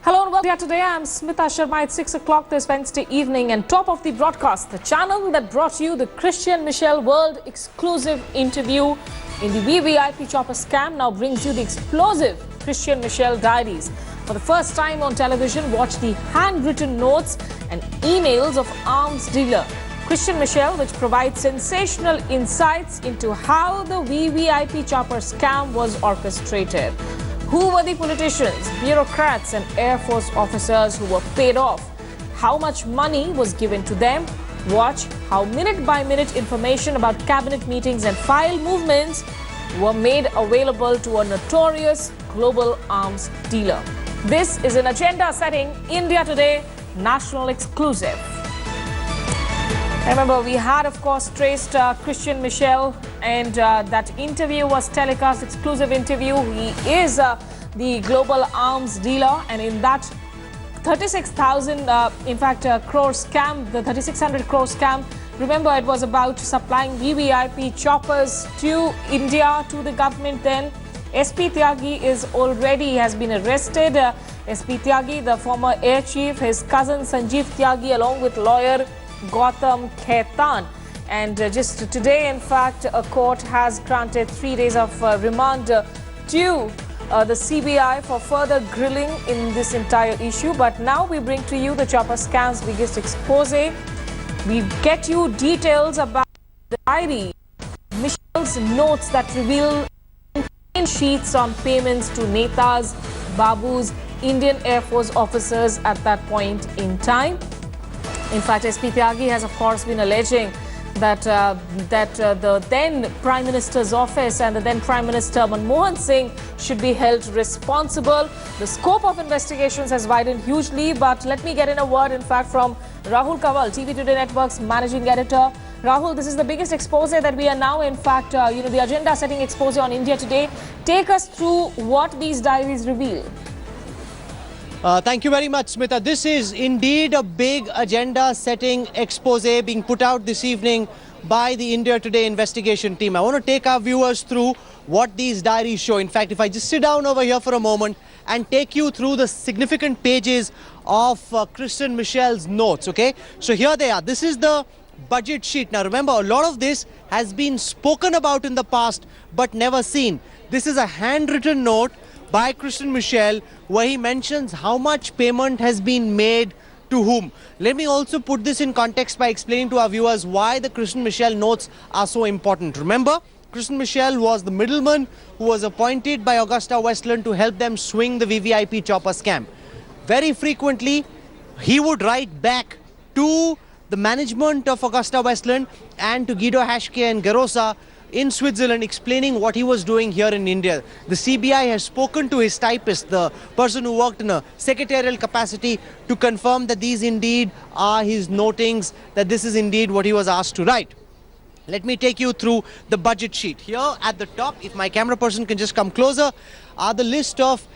Hello and welcome here today. I'm Smita Sharma at 6 o'clock this Wednesday evening, and top of the broadcast, the channel that brought you the Christian Michel world exclusive interview in the VVIP chopper scam now brings you the explosive Christian Michel diaries. For the first time on television, watch the handwritten notes and emails of arms dealer Christian Michel, which provides sensational insights into how the VVIP chopper scam was orchestrated. Who were the politicians, bureaucrats and Air Force officers who were paid off? How much money was given to them? Watch how minute-by-minute information about cabinet meetings and file movements were made available to a notorious global arms dealer. This is an agenda-setting India Today national exclusive. Remember, we had, of course, traced Christian Michel, and that interview was telecast, exclusive interview. He is the global arms dealer, and in that 36,000, crore scam, the 3,600 crore scam, remember, it was about supplying VVIP choppers to India, to the government then. SP Tyagi has been arrested. SP Tyagi, the former air chief, his cousin Sanjeev Tyagi, along with lawyer Gautam Khaitan. And just today, in fact, a court has granted 3 days of remand to the CBI for further grilling in this entire issue. But now we bring to you the chopper scam's biggest expose. We get you details about the diary, Michel's notes that reveal sheets on payments to Netas, Babus, Indian Air Force officers at that point in time. In fact, SP Tyagi has, of course, been alleging that the then Prime Minister's office and the then Prime Minister Manmohan Singh should be held responsible. The scope of investigations has widened hugely, but let me get in a word, in fact, from Rahul Kawal, TV Today Network's managing editor. Rahul, this is the biggest expose that we are now, in fact, the agenda-setting expose on India Today. Take us through what these diaries reveal. Thank you very much, Smita. This is indeed a big agenda-setting expose being put out this evening by the India Today investigation team. I want to take our viewers through what these diaries show. In fact, if I just sit down over here for a moment and take you through the significant pages of Christian Michel's notes, okay? So here they are. This is the budget sheet. Now remember, a lot of this has been spoken about in the past but never seen. This is a handwritten note by Christian Michel where he mentions how much payment has been made to whom. Let me also put this in context by explaining to our viewers why the Christian Michel notes are so important. Remember, Christian Michel was the middleman who was appointed by AgustaWestland to help them swing the VVIP chopper scam. Very frequently, he would write back to the management of AgustaWestland and to Guido Haschke and Garosa in Switzerland, explaining what he was doing here in India. The CBI has spoken to his typist, the person who worked in a secretarial capacity, to confirm that these indeed are his notings, that this is indeed what he was asked to write. Let me take you through the budget sheet. Here at the top, if my camera person can just come closer, are the list of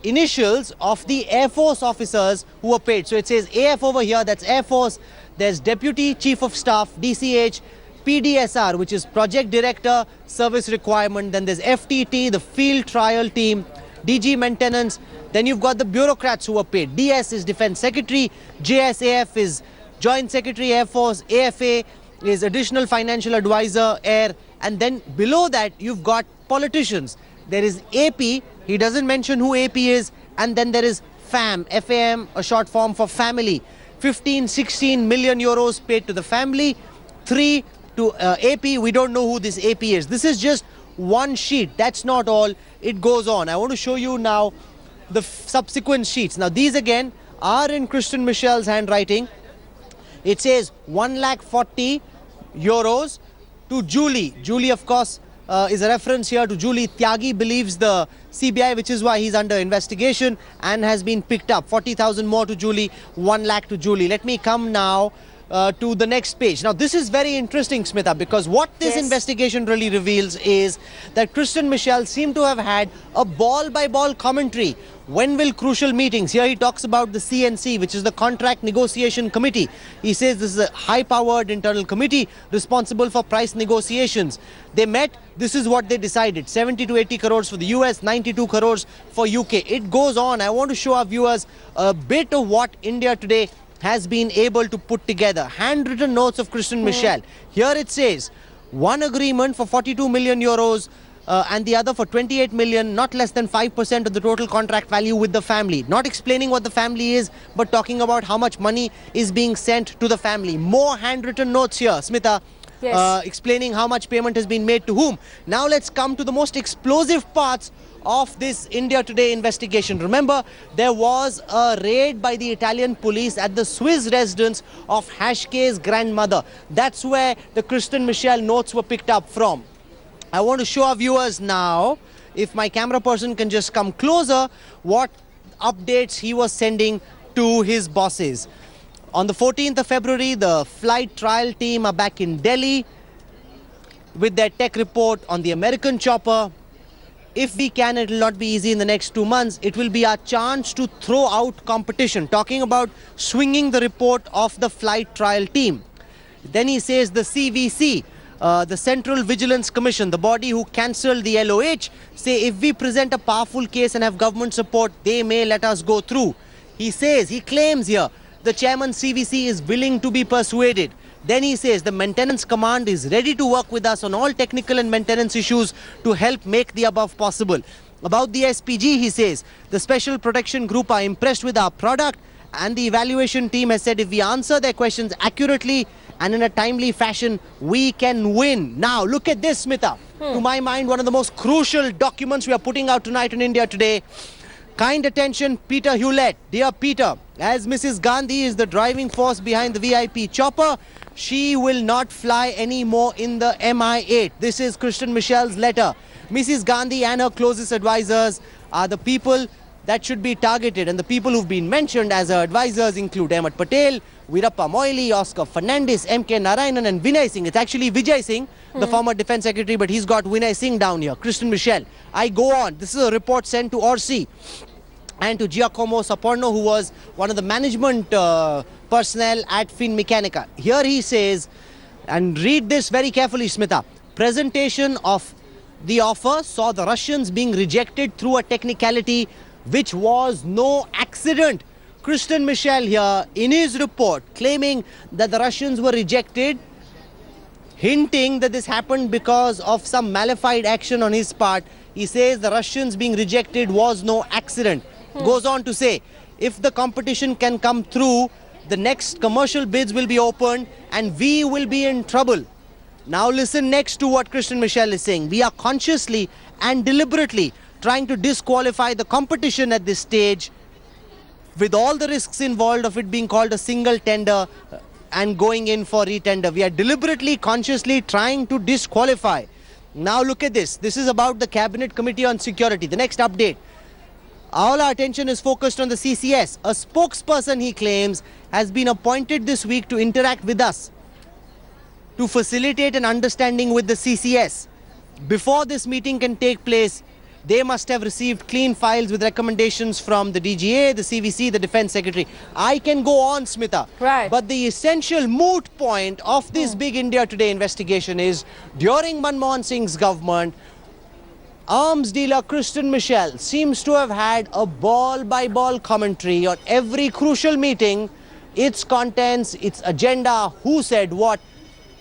initials of the Air Force officers who were paid. So it says AF over here, that's Air Force. There's Deputy Chief of Staff, DCH, PDSR, which is Project Director, Service Requirement. Then there's FTT, the Field Trial Team, DG Maintenance. Then you've got the bureaucrats who were paid. DS is Defense Secretary, JSAF is Joint Secretary Air Force, AFA is Additional Financial Advisor, Air. And then below that, you've got politicians. There is AP, he doesn't mention who AP is. And then there is FAM, FAM, a short form for family. 16 million euros paid to the family, 3 to AP. We don't know who this AP is. This is just one sheet. That's not all. It goes on. I want to show you now the subsequent sheets. Now these again are in Christian Michel's handwriting. It says 1,40,000 euros to Julie. Julie, of course, is a reference here to Julie. Tyagi believes the CBI, which is why he's under investigation and has been picked up. 40,000 more to Julie, 1 lakh to Julie. Let me come now to the next page. Now, this is very interesting, Smita, because what this investigation really reveals is that Christian Michel seemed to have had a ball-by-ball commentary. When will crucial meetings? Here he talks about the CNC, which is the Contract Negotiation Committee. He says this is a high-powered internal committee responsible for price negotiations. They met, this is what they decided. 70 to 80 crores for the US, 92 crores for UK. It goes on. I want to show our viewers a bit of what India Today has been able to put together. Handwritten notes of Christian Michel. Here it says, one agreement for 42 million euros and the other for 28 million, not less than 5% of the total contract value with the family. Not explaining what the family is, but talking about how much money is being sent to the family. More handwritten notes here, Smita. Explaining how much payment has been made to whom. Now let's come to the most explosive parts of this India Today investigation. Remember, there was a raid by the Italian police at the Swiss residence of Hashke's grandmother. That's where the Christian Michel notes were picked up from. I want to show our viewers now, if my camera person can just come closer, what updates he was sending to his bosses. On the 14th of February, the flight trial team are back in Delhi with their tech report on the American chopper. If we can, it will not be easy in the next 2 months. It will be our chance to throw out competition. Talking about swinging the report of the flight trial team. Then he says the CVC, the Central Vigilance Commission, the body who cancelled the LOH, say if we present a powerful case and have government support, they may let us go through. He says, he claims here, the chairman CVC is willing to be persuaded. Then he says the maintenance command is ready to work with us on all technical and maintenance issues to help make the above possible. About the SPG, he says the special protection group are impressed with our product and the evaluation team has said if we answer their questions accurately and in a timely fashion, we can win. Now look at this, Smita. To my mind, one of the most crucial documents we are putting out tonight in India Today. Kind attention, Peter Hewlett. Dear Peter, as Mrs. Gandhi is the driving force behind the VIP chopper, she will not fly anymore in the Mi-8. This is Christian Michel's letter. Mrs. Gandhi and her closest advisors are the people that should be targeted, and the people who've been mentioned as her advisors include Ahmed Patel, Veerappa Moily, Oscar Fernandez, M.K. Narayanan and Vinay Singh. It's actually Vijay Singh, the former defense secretary, but he's got Vinay Singh down here. Christian Michel. I go on. This is a report sent to Orsi and to Giacomo Saporno, who was one of the management personnel at Finmeccanica. Here he says, and read this very carefully, Smita, presentation of the offer saw the Russians being rejected through a technicality which was no accident. Christian Michel here in his report claiming that the Russians were rejected, hinting that this happened because of some malified action on his part. He says the Russians being rejected was no accident. Goes on to say, if the competition can come through, the next commercial bids will be opened and we will be in trouble. Now listen next to what Christian Michel is saying. We are consciously and deliberately trying to disqualify the competition at this stage with all the risks involved of it being called a single tender and going in for retender. We are deliberately, consciously trying to disqualify. Now look at this. This is about the Cabinet Committee on Security. The next update. All our attention is focused on the CCS. A spokesperson, he claims, has been appointed this week to interact with us to facilitate an understanding with the CCS. Before this meeting can take place, they must have received clean files with recommendations from the DGA, the CVC, the Defense Secretary. I can go on, Smita. Right. But the essential moot point of this big India Today investigation is during Manmohan Singh's government, arms dealer Christian Michel seems to have had a ball-by-ball commentary on every crucial meeting, its contents, its agenda, who said what.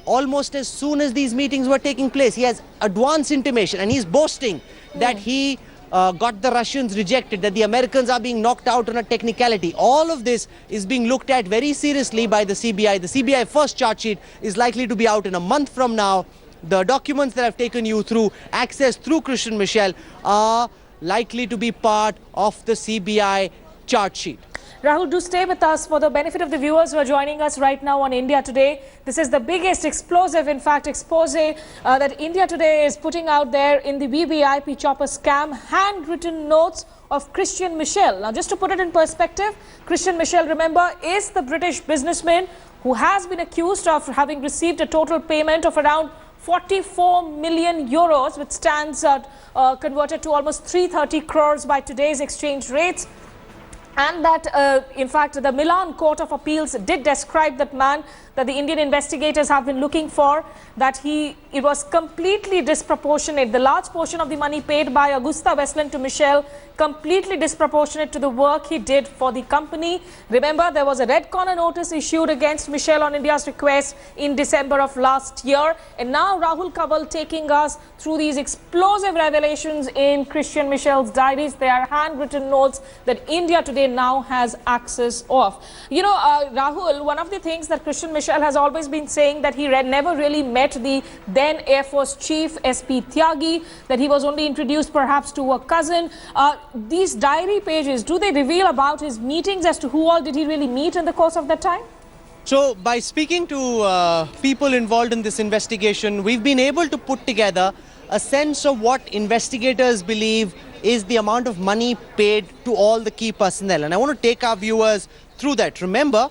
Almost as soon as these meetings were taking place, he has advance intimation and he's boasting that he got the Russians rejected, that the Americans are being knocked out on a technicality. All of this is being looked at very seriously by the CBI. The CBI first charge sheet is likely to be out in a month from now. The documents that I've taken you through, access through Christian Michel, are likely to be part of the CBI charge sheet. Rahul, do stay with us for the benefit of the viewers who are joining us right now on India Today. This is the biggest explosive, in fact, expose that India Today is putting out there in the VVIP chopper scam, handwritten notes of Christian Michel. Now, just to put it in perspective, Christian Michel, remember, is the British businessman who has been accused of having received a total payment of around 44 million euros, which stands converted to almost 330 crores by today's exchange rates. And that, in fact, the Milan Court of Appeals did describe that man that the Indian investigators have been looking for, that it was completely disproportionate. The large portion of the money paid by AgustaWestland to Michel, completely disproportionate to the work he did for the company. Remember, there was a red corner notice issued against Michel on India's request in December of last year. And now Rahul Kaval taking us through these explosive revelations in Christian Michel's diaries. They are handwritten notes that India Today now has access of. You know, Rahul, one of the things that Christian Michel has always been saying, that he never really met the then Air Force Chief SP Tyagi, that he was only introduced perhaps to a cousin. These diary pages, do they reveal about his meetings as to who all did he really meet in the course of that time? So, by speaking to people involved in this investigation, we've been able to put together a sense of what investigators believe is the amount of money paid to all the key personnel. And I want to take our viewers through that. Remember,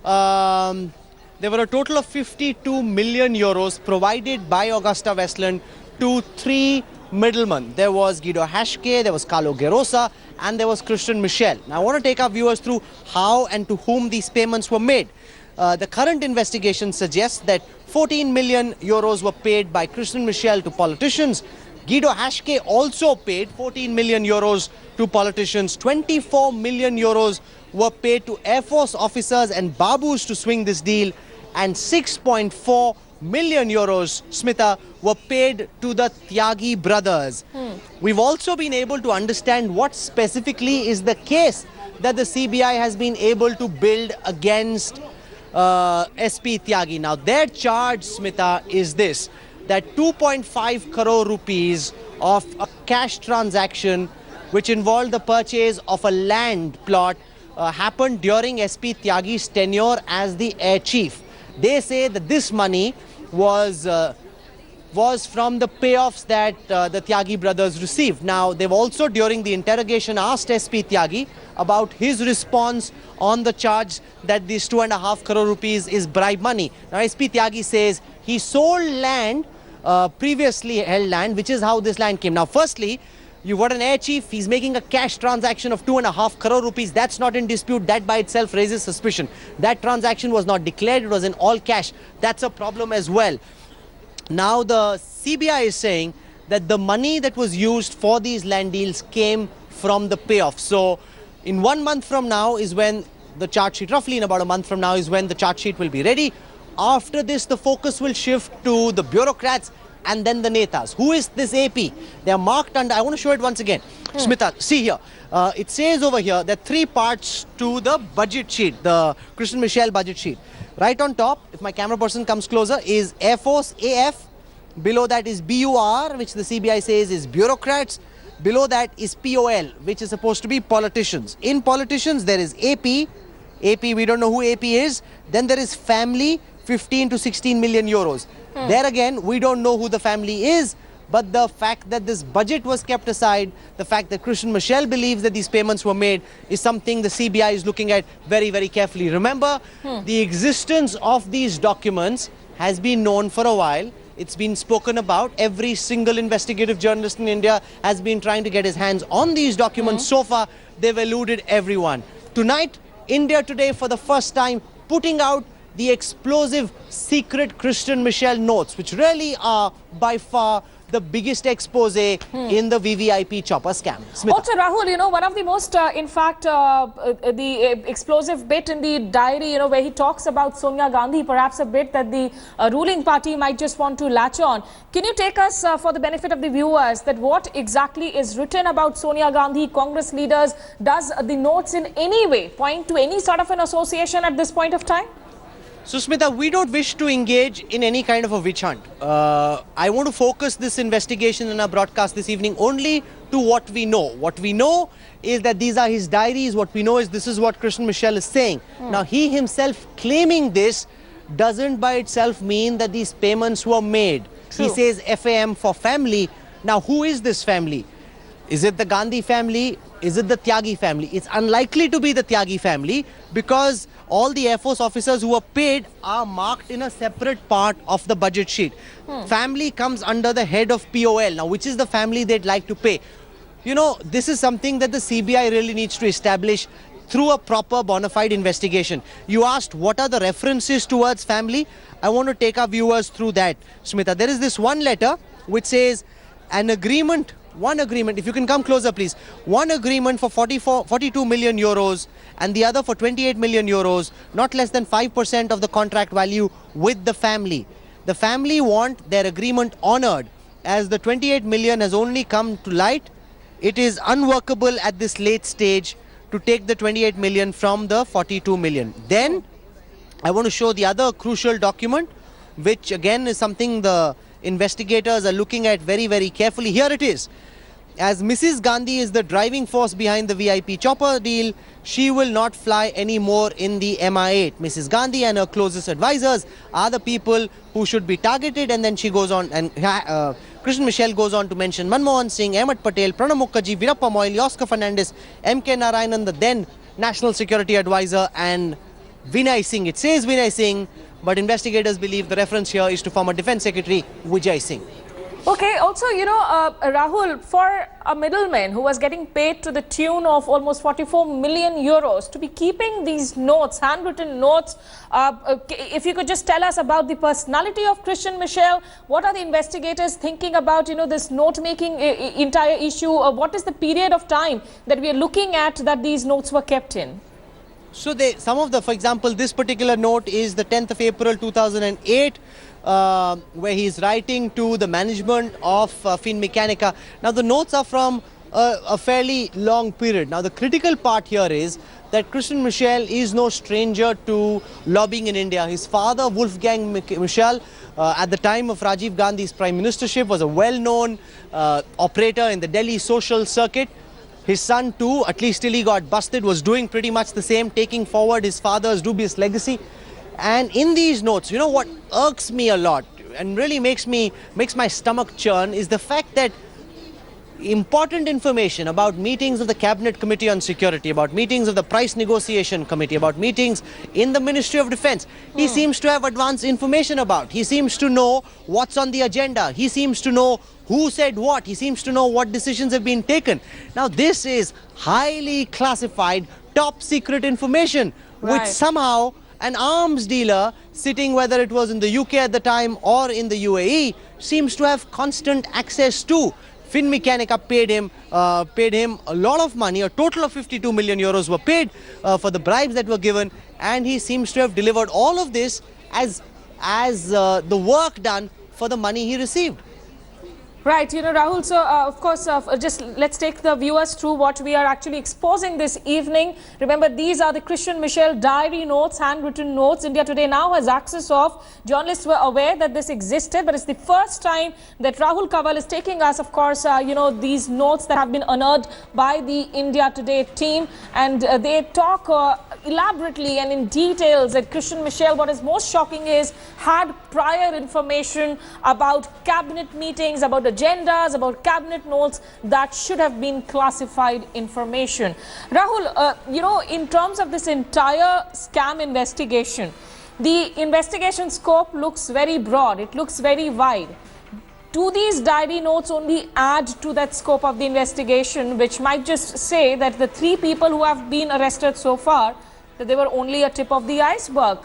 there were a total of 52 million euros provided by AgustaWestland to three middlemen. There was Guido Hashke, there was Carlo Gerosa, and there was Christian Michel. Now, I want to take our viewers through how and to whom these payments were made. The current investigation suggests that 14 million euros were paid by Christian Michel to politicians. Guido Hashke also paid 14 million euros to politicians. 24 million euros were paid to Air Force officers and babus to swing this deal. And 6.4 million euros, Smita, were paid to the Tyagi brothers. We've also been able to understand what specifically is the case that the CBI has been able to build against SP Tyagi. Now, their charge, Smita, is this, that 2.5 crore rupees of a cash transaction which involved the purchase of a land plot happened during SP Tyagi's tenure as the air chief. They say that this money was from the payoffs that the Tyagi brothers received. Now, they've also, during the interrogation, asked SP Tyagi about his response on the charge that this 2.5 crore rupees is bribe money. Now, SP Tyagi says he sold land, previously held land, which is how this land came. Now, firstly, you've got an air chief, he's making a cash transaction of 2.5 crore rupees. That's not in dispute. That by itself raises suspicion. That transaction was not declared. It was in all cash. That's a problem as well. Now, the CBI is saying that the money that was used for these land deals came from the payoff. So, in 1 month from now is when the charge sheet, roughly in about a month from now is when the charge sheet will be ready. After this, the focus will shift to the bureaucrats and then the netas. Who is this AP? They are marked under, I want to show it once again. Smita, see here. It says over here there are three parts to the budget sheet, the Christian Michel budget sheet. Right on top, if my camera person comes closer, is Air Force AF. Below that is BUR, which the CBI says is bureaucrats. Below that is POL, which is supposed to be politicians. In politicians, there is AP. AP, we don't know who AP is. Then there is family, 15 to 16 million euros. There again, we don't know who the family is, but the fact that this budget was kept aside, the fact that Christian Michel believes that these payments were made is something the CBI is looking at very, very carefully. Remember, the existence of these documents has been known for a while. It's been spoken about. Every single investigative journalist in India has been trying to get his hands on these documents. So far, they've eluded everyone. Tonight, India Today, for the first time, putting out the explosive secret Christian Michel notes, which really are by far the biggest expose in the VVIP chopper scam. Smita. Also, Rahul, you know, one of the most, in fact, the explosive bit in the diary, you know, where he talks about Sonia Gandhi, perhaps a bit that the ruling party might just want to latch on. Can you take us, for the benefit of the viewers, that what exactly is written about Sonia Gandhi, Congress leaders? Does the notes in any way point to any sort of an association at this point of time? So, Smita, we don't wish to engage in any kind of a witch hunt. I want to focus this investigation in our broadcast this evening only to what we know. What we know is that these are his diaries. What we know is this is what Christian Michel is saying. Now, he himself claiming this doesn't by itself mean that these payments were made. True. He says FAM for family. Now, who is this family? Is it the Gandhi family? Is it the Tyagi family? It's unlikely to be the Tyagi family because all the Air Force officers who were paid are marked in a separate part of the budget sheet. Family comes under the head of POL. Now, which is the family they'd like to pay? You know, this is something that the CBI really needs to establish through a proper bona fide investigation. You asked what are the references towards family? I want to take our viewers through that, Smita. There is this one letter which says an agreement, one agreement, if you can come closer please, one agreement for 42 million euros and the other for 28 million euros, not less than 5% of the contract value with the family. The family want their agreement honored. As the 28 million has only come to light, it is unworkable at this late stage to take the 28 million from the 42 million. Then I want to show the other crucial document, which again is something the investigators are looking at very, very carefully. Here it is. As Mrs. Gandhi is the driving force behind the VIP chopper deal, she will not fly anymore in the MI8. Mrs. Gandhi and her closest advisors are the people who should be targeted. And then she goes on, and Christian Michel goes on to mention Manmohan Singh, Ahmed Patel, Pranab Mukherjee, Veerappa Moily, Oscar Fernandez, M.K. Narayanan, the then National Security Advisor, and Vinay Singh. It says Vinay Singh, but investigators believe the reference here is to former Defence Secretary Vijay Singh. Okay, also, you know, Rahul, for a middleman who was getting paid to the tune of almost 44 million euros to be keeping these notes, handwritten notes, if you could just tell us about the personality of Christian Michel, what are the investigators thinking about, you know, this note-making entire issue? What is the period of time that we are looking at that these notes were kept in? So some of the, for example, this particular note is the 10th of April 2008. Where he's writing to the management of Finmeccanica. Now, the notes are from a fairly long period. Now, the critical part here is that Christian Michel is no stranger to lobbying in India. His father, Wolfgang Michel, at the time of Rajiv Gandhi's prime ministership, was a well-known operator in the Delhi social circuit. His son too, at least till he got busted, was doing pretty much the same, taking forward his father's dubious legacy. And in these notes, you know what irks me a lot and really makes my stomach churn is the fact that important information about meetings of the Cabinet Committee on Security, about meetings of the Price Negotiation Committee, about meetings in the Ministry of Defence, he seems to have advanced information about. He seems to know what's on the agenda. He seems to know who said what. He seems to know what decisions have been taken. Now, this is highly classified, top secret information, which somehow an arms dealer sitting, whether it was in the UK at the time or in the UAE, seems to have constant access to. Finmeccanica paid him a lot of money. A total of 52 million euros were paid for the bribes that were given, and he seems to have delivered all of this as the work done for the money he received. Right, you know, Rahul, so of course, just let's take the viewers through what we are actually exposing this evening. Remember, these are the Christian Michel diary notes, handwritten notes. India Today now has access of. Journalists were aware that this existed, but it's the first time that Rahul Kaval is taking us, of course, you know, these notes that have been unearthed by the India Today team. And they talk elaborately and in details that Christian Michel, what is most shocking is, had prior information about cabinet meetings, about the agendas, about cabinet notes that should have been classified information. Rahul, you know, in terms of this entire scam investigation, the investigation scope looks very broad, it looks very wide. Do these diary notes only add to that scope of the investigation, which might just say that the 3 people who have been arrested so far, that they were only a tip of the iceberg?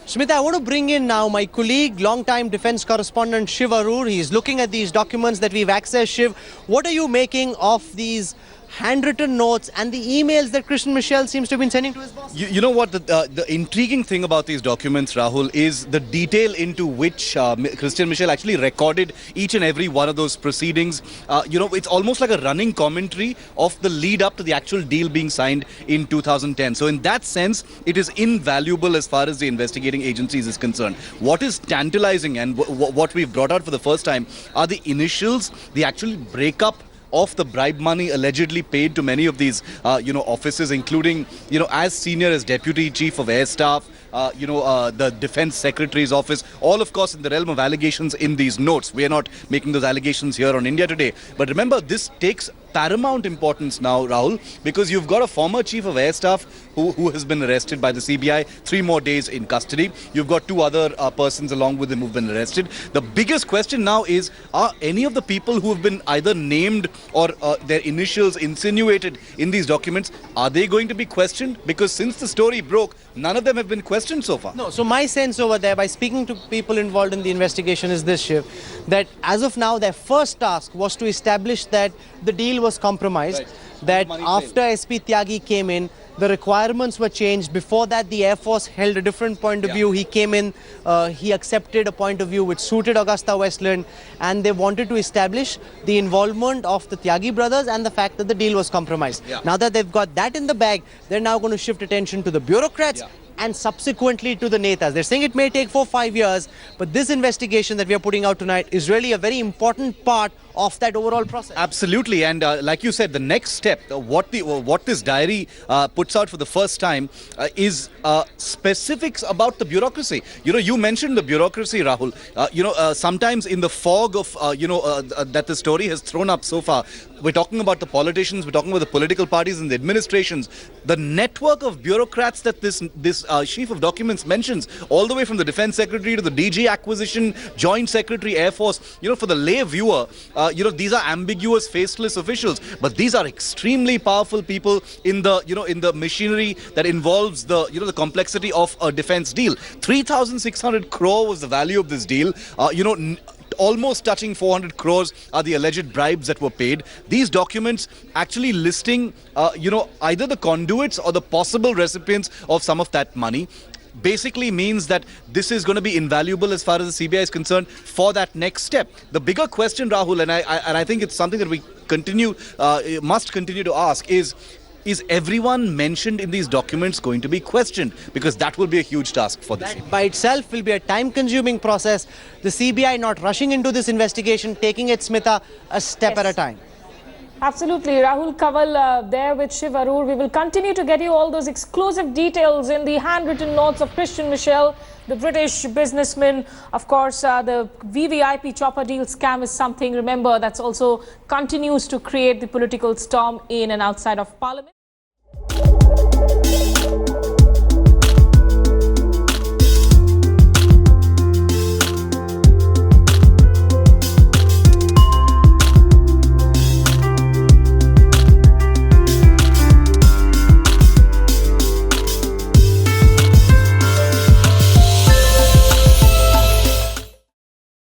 Smita, I want to bring in now my colleague, long-time defense correspondent Shiv Arun. He's looking at these documents that we've accessed. Shiv, what are you making of these handwritten notes and the emails that Christian Michel seems to have been sending to his boss? You know what, the intriguing thing about these documents, Rahul, is the detail into which Christian Michel actually recorded each and every one of those proceedings. You know, it's almost like a running commentary of the lead up to the actual deal being signed in 2010. So in that sense, it is invaluable as far as the investigating agencies is concerned. What is tantalizing and what we've brought out for the first time are the initials, the actual breakup of the bribe money allegedly paid to many of these, offices, including, as senior as Deputy Chief of Air Staff, the Defense Secretary's office, all of course in the realm of allegations in these notes. We are not making those allegations here on India Today. But remember, this takes paramount importance now, Rahul, because you've got a former Chief of Air Staff who has been arrested by the CBI, 3 more days in custody. You've got 2 other persons along with him who've been arrested. The biggest question now is, are any of the people who have been either named or their initials insinuated in these documents, are they going to be questioned? Because since the story broke, none of them have been questioned so far. No, so my sense over there, by speaking to people involved in the investigation, is this, Shiv, that as of now, their first task was to establish that the deal was compromised, that after SP Tyagi came in, the requirements were changed. Before that, the Air Force held a different point of view. He came in, he accepted a point of view which suited AgustaWestland, and they wanted to establish the involvement of the Tyagi brothers and the fact that the deal was compromised. Now that they've got that in the bag, they're now going to shift attention to the bureaucrats and subsequently to the netas. They're saying it may take 4-5 years, but this investigation that we are putting out tonight is really a very important part of that overall process. Absolutely, and like you said, the next step, what this diary puts out for the first time is specifics about the bureaucracy. You mentioned the bureaucracy, Rahul. Sometimes in the fog of that the story has thrown up so far, we're talking about the politicians, we're talking about the political parties and the administrations. The network of bureaucrats that this sheaf of documents mentions, all the way from the Defense Secretary to the DG acquisition, Joint Secretary Air Force. For the lay viewer, these are ambiguous, faceless officials, but these are extremely powerful people in the in the machinery that involves the the complexity of a defense deal. 3,600 crore was the value of this deal. Almost touching 400 crores are the alleged bribes that were paid. These documents actually listing, either the conduits or the possible recipients of some of that money. Basically means that this is going to be invaluable as far as the CBI is concerned for that next step. The bigger question, Rahul, and I think it's something that we must continue to ask is everyone mentioned in these documents going to be questioned? Because that will be a huge task for this. That by itself will be a time-consuming process. The CBI not rushing into this investigation, taking it, Smita, a step at a time. Absolutely. Rahul Kaval there with Shiv Arur. We will continue to get you all those exclusive details in the handwritten notes of Christian Michel, the British businessman. Of course, the VVIP chopper deal scam is something, remember, that's also continues to create the political storm in and outside of Parliament.